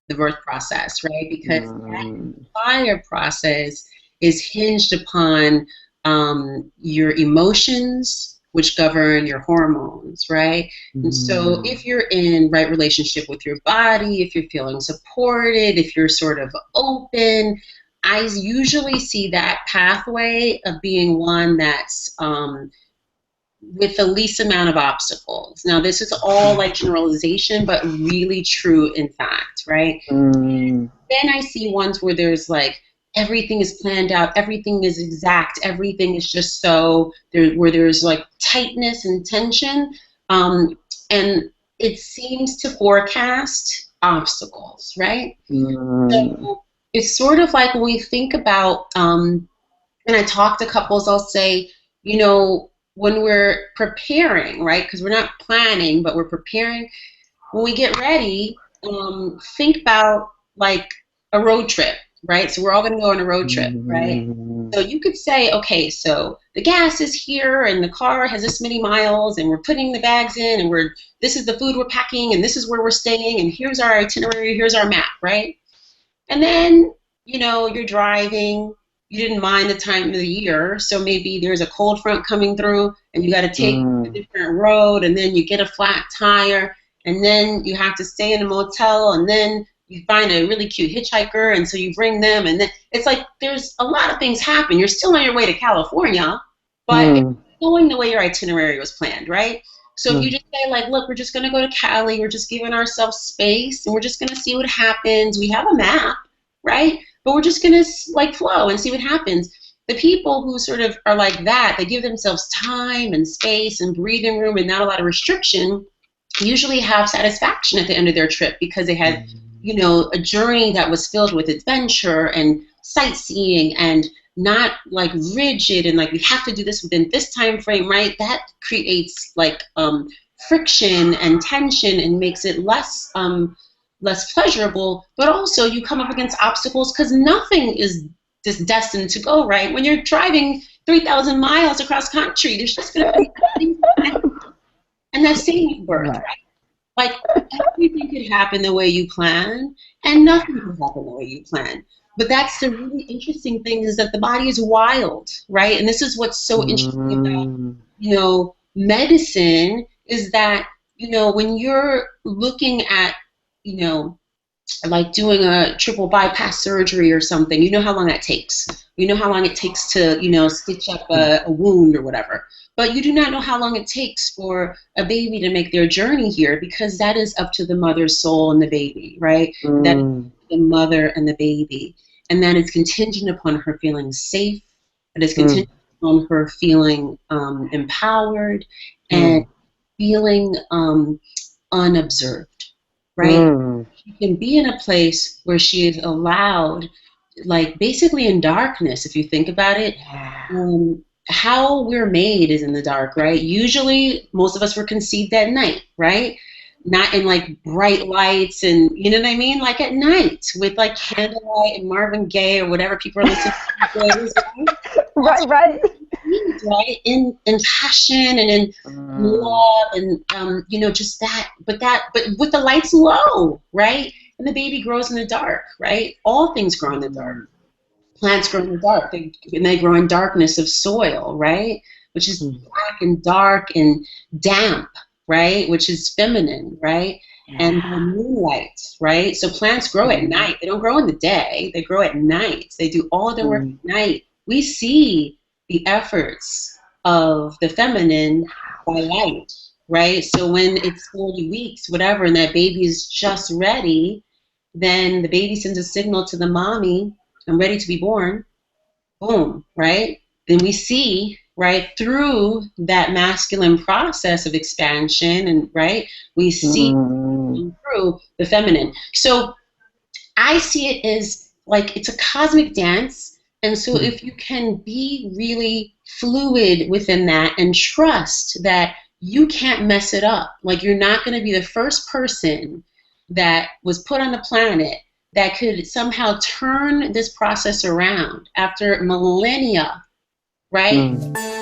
the birth process, right? Because that Mm, entire process is hinged upon your emotions, which govern your hormones, right? And so mm, if you're in right relationship with your body, if you're feeling supported, if you're sort of open, I usually see that pathway of being one that's with the least amount of obstacles. Now, this is all like generalization, but really true in fact, right? mm, Then I see ones where there's like everything is planned out, everything is exact, everything is just so there, where there's like tightness and tension, and it seems to forecast obstacles, right? mm, So it's sort of like when we think about, and I talk to couples, I'll say, you know, when we're preparing, right? Because we're not planning, but we're preparing. When we get ready, think about like a road trip, right? So we're all going to go on a road trip, right? mm, So you could say, okay, so the gas is here and the car has this many miles and we're putting the bags in and this is the food we're packing and this is where we're staying and here's our itinerary, here's our map, right? And then, you're driving, you didn't mind the time of the year, so maybe there's a cold front coming through and you got to take a mm. different road and then you get a flat tire and then you have to stay in a motel and then you find a really cute hitchhiker and so you bring them and then it's like there's a lot of things happen. You're still on your way to California, but it's Mm, going the way your itinerary was planned, right? So if you mm, just say like, look, we're just going to go to Cali, we're just giving ourselves space and we're just going to see what happens. We have a map, right? But we're just going to like flow and see what happens. The people who sort of are like that, they give themselves time and space and breathing room and not a lot of restriction, usually have satisfaction at the end of their trip because they had, mm, a journey that was filled with adventure and sightseeing and not like rigid and like we have to do this within this time frame, right? That creates like friction and tension and makes it less pleasurable, but also you come up against obstacles because nothing is just destined to go right. When you're driving 3,000 miles across country, there's just going to be things that happen. And that's same with birth, right. right? Like everything could happen the way you plan, and nothing could happen the way you plan. But that's the really interesting thing is that the body is wild, right? And this is what's so interesting about, Mm, medicine is that, when you're looking at, you know, like doing a triple bypass surgery or something, you know how long that takes. You know how long it takes to, stitch up a wound or whatever. But you do not know how long it takes for a baby to make their journey here because that is up to the mother's soul and the baby, right? That is mm, the mother and the baby. And that is contingent upon her feeling safe. It is mm, contingent upon her feeling empowered and mm, feeling unobserved, right? mm. She can be in a place where she is allowed, like basically in darkness, if you think about it. Yeah. How we're made is in the dark, right? Usually, most of us were conceived at night, right? Not in like bright lights and you know what I mean? Like at night with like candlelight and Marvin Gaye or whatever people are listening to these days, right? That's Right, right. right? In passion and in Mm, love and just that, but with the lights low, right? And the baby grows in the dark, right? All things grow in the dark. mm, Plants grow in the dark, and they grow in darkness of soil, right? Which is mm. black and dark and damp, right? Which is feminine, right? And the Yeah. moonlight, right? So plants grow at Mm, night. They don't grow in the day. They grow at night. They do all their work mm. at night. We see the efforts of the feminine by light, right? So when it's 40 weeks, whatever, and that baby is just ready, then the baby sends a signal to the mommy, I'm ready to be born. Boom, right? Then we see, right, through that masculine process of expansion, and right, we see Mm, through the feminine. So I see it as like it's a cosmic dance. And so mm, if you can be really fluid within that and trust that you can't mess it up, like you're not going to be the first person that was put on the planet that could somehow turn this process around after millennia, right? mm.